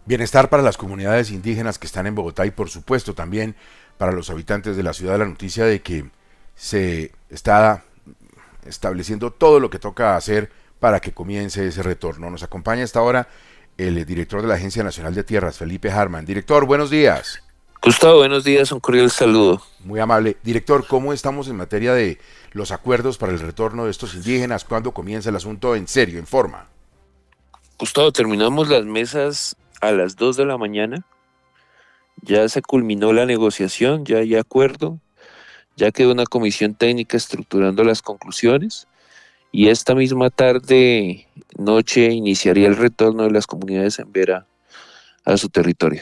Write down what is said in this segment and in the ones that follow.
Bienestar para las comunidades indígenas que están en Bogotá y por supuesto también para los habitantes de la ciudad, la noticia de que se está estableciendo todo lo que toca hacer para que comience ese retorno. Nos acompaña hasta ahora el director de la Agencia Nacional de Tierras, Felipe Harman. Director, buenos días. Gustavo, buenos días, un cordial saludo. Muy amable. Director, ¿cómo estamos en materia de los acuerdos para el retorno de estos indígenas? ¿Cuándo comienza el asunto en serio, en forma? Gustavo, terminamos las mesas a las 2 de la mañana. Ya se culminó la negociación, ya hay acuerdo, ya quedó una comisión técnica estructurando las conclusiones y esta misma tarde, noche, iniciaría el retorno de las comunidades en Vera a su territorio.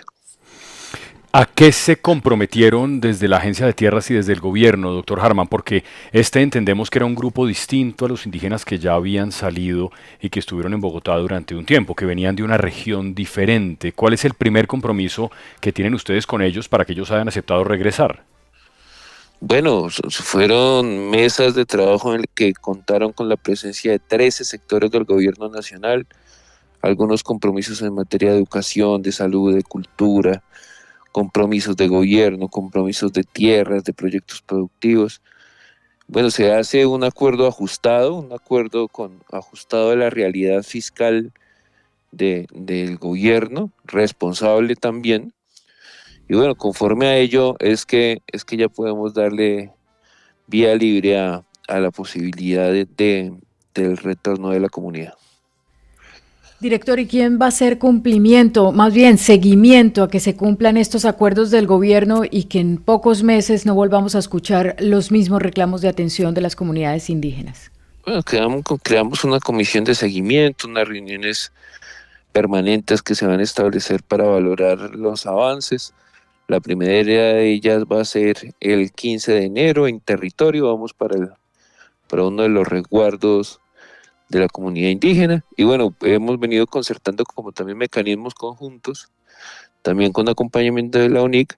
¿A qué se comprometieron desde la Agencia de Tierras y desde el gobierno, doctor Harman? Porque entendemos que era un grupo distinto a los indígenas que ya habían salido y que estuvieron en Bogotá durante un tiempo, que venían de una región diferente. ¿Cuál es el primer compromiso que tienen ustedes con ellos para que ellos hayan aceptado regresar? Bueno, fueron mesas de trabajo en el que contaron con la presencia de 13 sectores del gobierno nacional, algunos compromisos en materia de educación, de salud, de cultura, compromisos de gobierno, compromisos de tierras, de proyectos productivos. Bueno, se hace un acuerdo ajustado, ajustado a la realidad fiscal del gobierno, responsable también. Y bueno, conforme a ello es que ya podemos darle vía libre a la posibilidad del retorno de la comunidad. Director, ¿y quién va a hacer cumplimiento, más bien seguimiento a que se cumplan estos acuerdos del gobierno y que en pocos meses no volvamos a escuchar los mismos reclamos de atención de las comunidades indígenas? Bueno, creamos una comisión de seguimiento, unas reuniones permanentes que se van a establecer para valorar los avances. La primera de ellas va a ser el 15 de enero en territorio, vamos para uno de los resguardos de la comunidad indígena y bueno, hemos venido concertando como también mecanismos conjuntos, también con acompañamiento de la UNIC,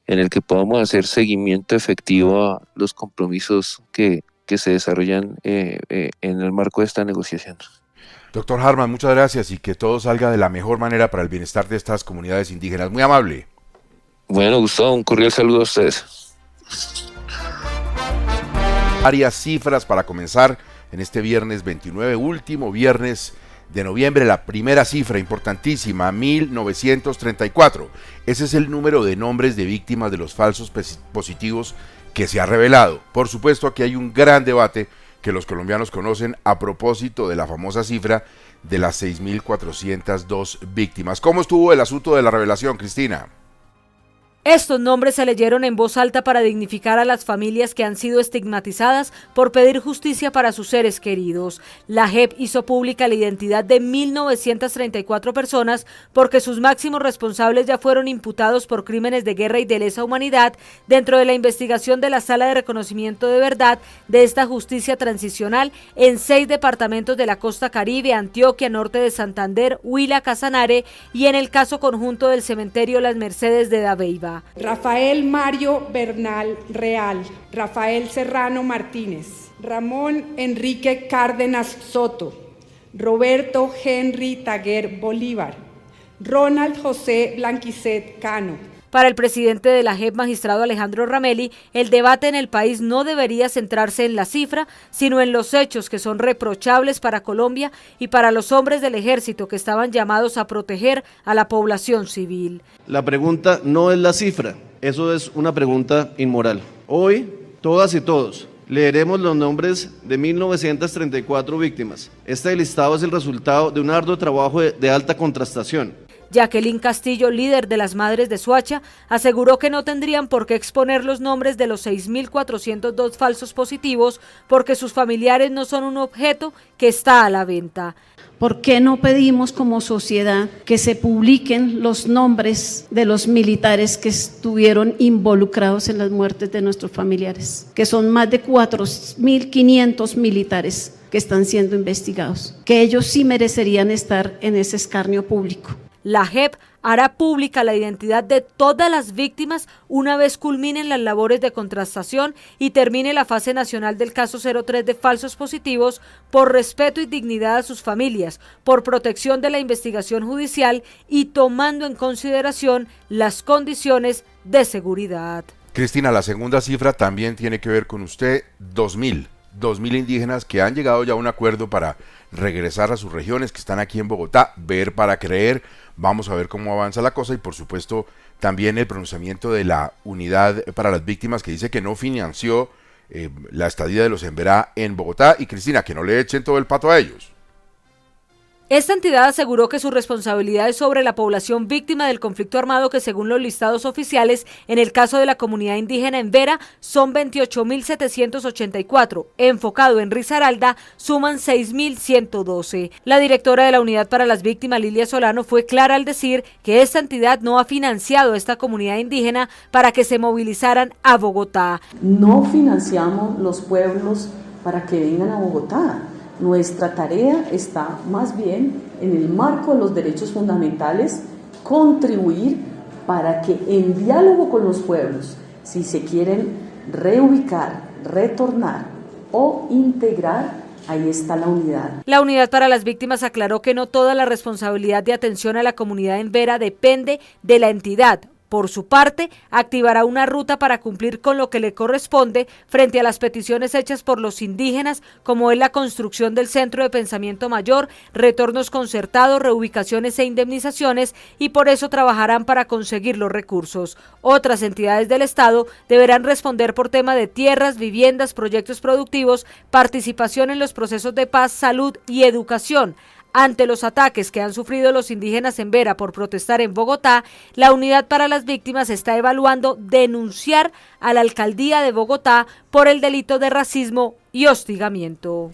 en el que podamos hacer seguimiento efectivo a los compromisos que se desarrollan en el marco de esta negociación. Doctor Harman, muchas gracias y que todo salga de la mejor manera para el bienestar de estas comunidades indígenas. Muy amable. Bueno, Gustavo, un cordial saludo a ustedes. Varias cifras para comenzar en este viernes 29, último viernes de noviembre, la primera cifra importantísima, 1934. Ese es el número de nombres de víctimas de los falsos positivos que se ha revelado. Por supuesto, aquí hay un gran debate que los colombianos conocen a propósito de la famosa cifra de las 6.402 víctimas. ¿Cómo estuvo el asunto de la revelación, Cristina? Estos nombres se leyeron en voz alta para dignificar a las familias que han sido estigmatizadas por pedir justicia para sus seres queridos. La JEP hizo pública la identidad de 1.934 personas porque sus máximos responsables ya fueron imputados por crímenes de guerra y de lesa humanidad dentro de la investigación de la Sala de Reconocimiento de Verdad de esta justicia transicional en 6 departamentos de la costa Caribe, Antioquia, norte de Santander, Huila, Casanare y en el caso conjunto del cementerio Las Mercedes de Dabeiba. Rafael Mario Bernal Real, Rafael Serrano Martínez, Ramón Enrique Cárdenas Soto, Roberto Henry Taguer Bolívar, Ronald José Blanquicet Cano. Para el presidente de la JEP, magistrado Alejandro Ramelli, el debate en el país no debería centrarse en la cifra, sino en los hechos que son reprochables para Colombia y para los hombres del ejército que estaban llamados a proteger a la población civil. La pregunta no es la cifra, eso es una pregunta inmoral. Hoy, todas y todos, leeremos los nombres de 1.934 víctimas. Este listado es el resultado de un arduo trabajo de alta contrastación. Jacqueline Castillo, líder de las Madres de Soacha, aseguró que no tendrían por qué exponer los nombres de los 6.402 falsos positivos porque sus familiares no son un objeto que está a la venta. ¿Por qué no pedimos como sociedad que se publiquen los nombres de los militares que estuvieron involucrados en las muertes de nuestros familiares? Que son más de 4.500 militares que están siendo investigados, que ellos sí merecerían estar en ese escarnio público. La JEP hará pública la identidad de todas las víctimas una vez culminen las labores de contrastación y termine la fase nacional del caso 03 de falsos positivos, por respeto y dignidad a sus familias, por protección de la investigación judicial y tomando en consideración las condiciones de seguridad. Cristina, la segunda cifra también tiene que ver con usted, 2.000 indígenas que han llegado ya a un acuerdo para regresar a sus regiones, que están aquí en Bogotá, ver para creer. Vamos a ver cómo avanza la cosa y por supuesto también el pronunciamiento de la Unidad para las Víctimas, que dice que no financió la estadía de los Emberá en Bogotá. Y Cristina, que no le echen todo el pato a ellos. Esta entidad aseguró que su responsabilidad es sobre la población víctima del conflicto armado, que según los listados oficiales, en el caso de la comunidad indígena en Vera, son 28.784. Enfocado en Risaralda, suman 6.112. La directora de la Unidad para las Víctimas, Lilia Solano, fue clara al decir que esta entidad no ha financiado a esta comunidad indígena para que se movilizaran a Bogotá. No financiamos los pueblos para que vengan a Bogotá. Nuestra tarea está más bien en el marco de los derechos fundamentales, contribuir para que en diálogo con los pueblos, si se quieren reubicar, retornar o integrar, ahí está la unidad. La Unidad para las Víctimas aclaró que no toda la responsabilidad de atención a la comunidad en Vera depende de la entidad. Por su parte, activará una ruta para cumplir con lo que le corresponde frente a las peticiones hechas por los indígenas, como es la construcción del Centro de Pensamiento Mayor, retornos concertados, reubicaciones e indemnizaciones, y por eso trabajarán para conseguir los recursos. Otras entidades del Estado deberán responder por tema de tierras, viviendas, proyectos productivos, participación en los procesos de paz, salud y educación. Ante los ataques que han sufrido los indígenas en Vera por protestar en Bogotá, la Unidad para las Víctimas está evaluando denunciar a la Alcaldía de Bogotá por el delito de racismo y hostigamiento.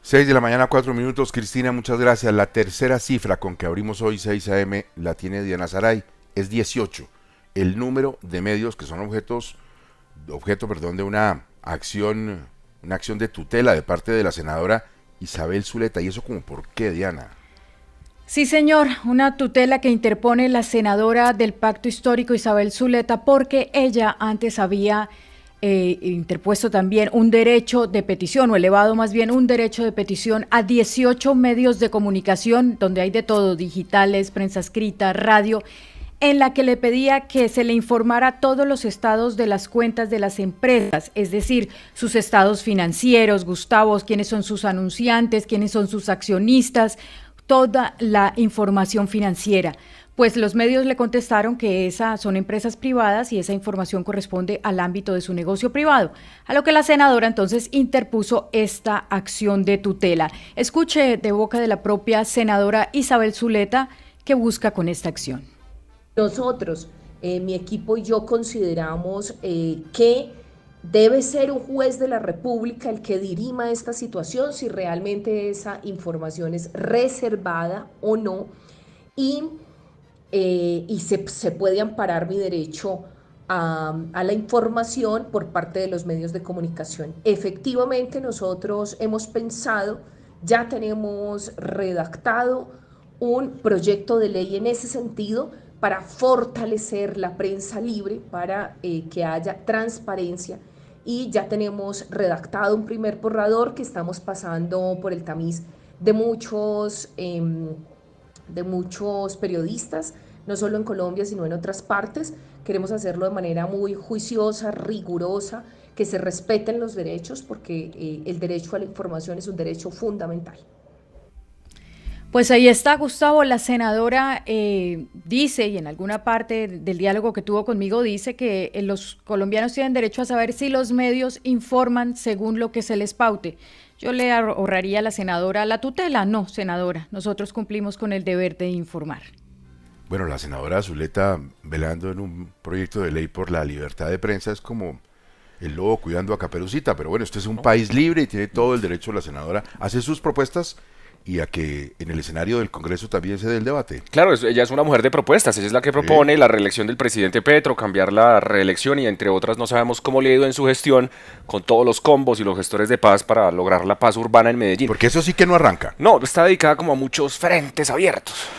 6 de la mañana, 4 minutos. Cristina, muchas gracias. La tercera cifra con que abrimos hoy 6 AM la tiene Diana Saray, es 18. El número de medios que son objeto de una acción de tutela de parte de la senadora Isabel Zuleta. ¿Y eso como por qué, Diana? Sí, señor, una tutela que interpone la senadora del Pacto Histórico Isabel Zuleta, porque ella antes había interpuesto también un derecho de petición, o elevado más bien un derecho de petición a 18 medios de comunicación, donde hay de todo, digitales, prensa escrita, radio, en la que le pedía que se le informara todos los estados de las cuentas de las empresas, es decir, sus estados financieros, Gustavo, quiénes son sus anunciantes, quiénes son sus accionistas, toda la información financiera. Pues los medios le contestaron que esas son empresas privadas y esa información corresponde al ámbito de su negocio privado, a lo que la senadora entonces interpuso esta acción de tutela. Escuche de boca de la propia senadora Isabel Zuleta qué busca con esta acción. Nosotros, mi equipo y yo consideramos que debe ser un juez de la República el que dirima esta situación, si realmente esa información es reservada o no, y se puede amparar mi derecho a la información por parte de los medios de comunicación. Efectivamente, nosotros hemos pensado, ya tenemos redactado un proyecto de ley en ese sentido, para fortalecer la prensa libre, para que haya transparencia, y ya tenemos redactado un primer borrador que estamos pasando por el tamiz de muchos periodistas, no solo en Colombia, sino en otras partes. Queremos hacerlo de manera muy juiciosa, rigurosa, que se respeten los derechos, porque el derecho a la información es un derecho fundamental. Pues ahí está, Gustavo. La senadora dice, y en alguna parte del diálogo que tuvo conmigo, dice que los colombianos tienen derecho a saber si los medios informan según lo que se les paute. Yo le ahorraría a la senadora la tutela. No, senadora, nosotros cumplimos con el deber de informar. Bueno, la senadora Zuleta velando en un proyecto de ley por la libertad de prensa es como el lobo cuidando a Caperucita, pero bueno, este es un país libre y tiene todo el derecho la senadora a hacer sus propuestas y a que en el escenario del Congreso también se dé el debate. Claro, ella es una mujer de propuestas, ella es la que propone la reelección del presidente Petro, cambiar la reelección y entre otras no sabemos cómo le ha ido en su gestión con todos los combos y los gestores de paz para lograr la paz urbana en Medellín. Porque eso sí que no arranca. No, está dedicada como a muchos frentes abiertos.